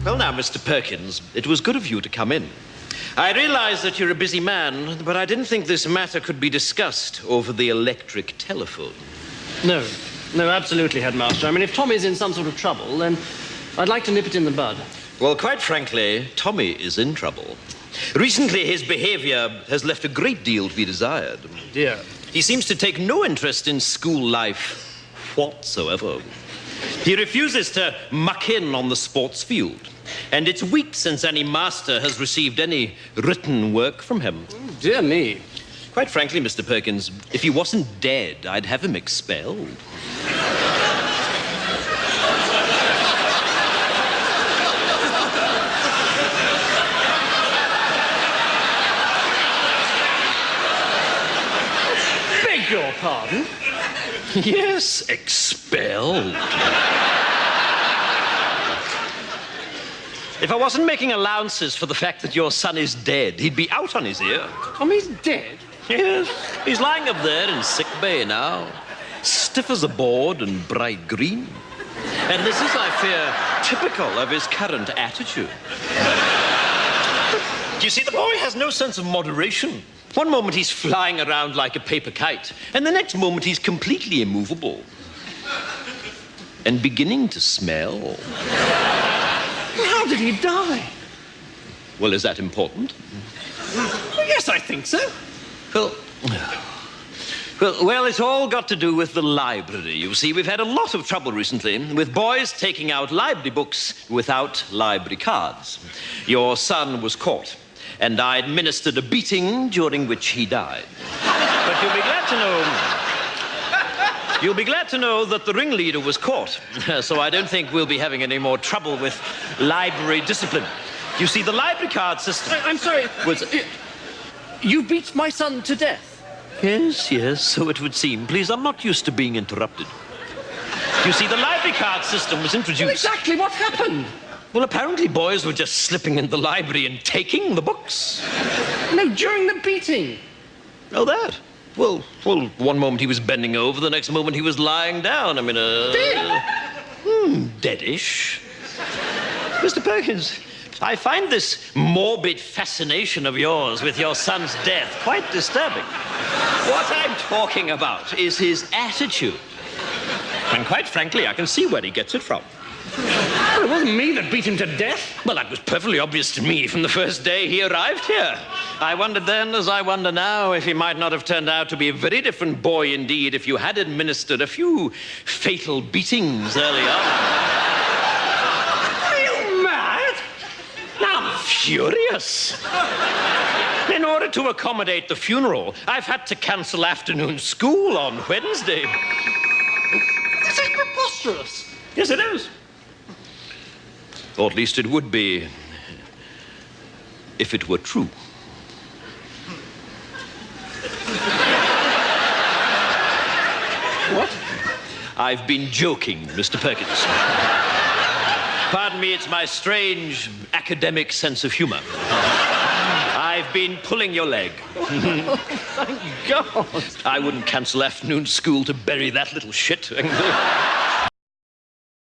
Well, now, Mr. Perkins, it was good of you to come in. I realize that you're a busy man, but I didn't think this matter could be discussed over the electric telephone. No, absolutely, Headmaster. I mean, if Tommy's in some sort of trouble, then I'd like to nip it in the bud. Well, quite frankly, Tommy is in trouble. Recently, his behavior has left a great deal to be desired. Dear. He seems to take no interest in school life whatsoever. He refuses to muck in on the sports field. And it's weeks since any master has received any written work from him. Oh, dear me. Quite frankly, Mr. Perkins, if he wasn't dead, I'd have him expelled. Beg your pardon? Yes, expelled. If I wasn't making allowances for the fact that your son is dead, he'd be out on his ear. Tommy's dead? Yes, he's lying up there in sick bay now, stiff as a board and bright green. And this is, I fear, typical of his current attitude. You see, the boy has no sense of moderation. One moment he's flying around like a paper kite, and the next moment he's completely immovable. And beginning to smell. How did he die? Well, is that important? Well, yes, I think so. Well, it's all got to do with the library. You see, we've had a lot of trouble recently with boys taking out library books without library cards. Your son was caught, and I administered a beating during which he died. But you'll be glad to know that the ringleader was caught, so I don't think we'll be having any more trouble with library discipline. You see, the library card system... I'm sorry. You beat my son to death? Yes, so it would seem. Please, I'm not used to being interrupted. You see, the library card system was introduced... Well, exactly what happened? Well, apparently boys were just slipping in the library and taking the books. No, during the beating. Oh, that? Well, one moment he was bending over, the next moment he was lying down. I mean, Dead? Deadish. Mr. Perkins, I find this morbid fascination of yours with your son's death quite disturbing. What I'm talking about is his attitude. And quite frankly, I can see where he gets it from. Well, it wasn't me that beat him to death. Well, that was perfectly obvious to me from the first day he arrived here. I wondered then, as I wonder now, if he might not have turned out to be a very different boy indeed if you had administered a few fatal beatings early on. Are you mad? I'm furious. In order to accommodate the funeral, I've had to cancel afternoon school on Wednesday. This is preposterous. Yes, it is. Or at least it would be if it were true. What? I've been joking, Mr. Perkins. Pardon me, it's my strange academic sense of humor. I've been pulling your leg. Oh, thank God. I wouldn't cancel afternoon school to bury that little shit.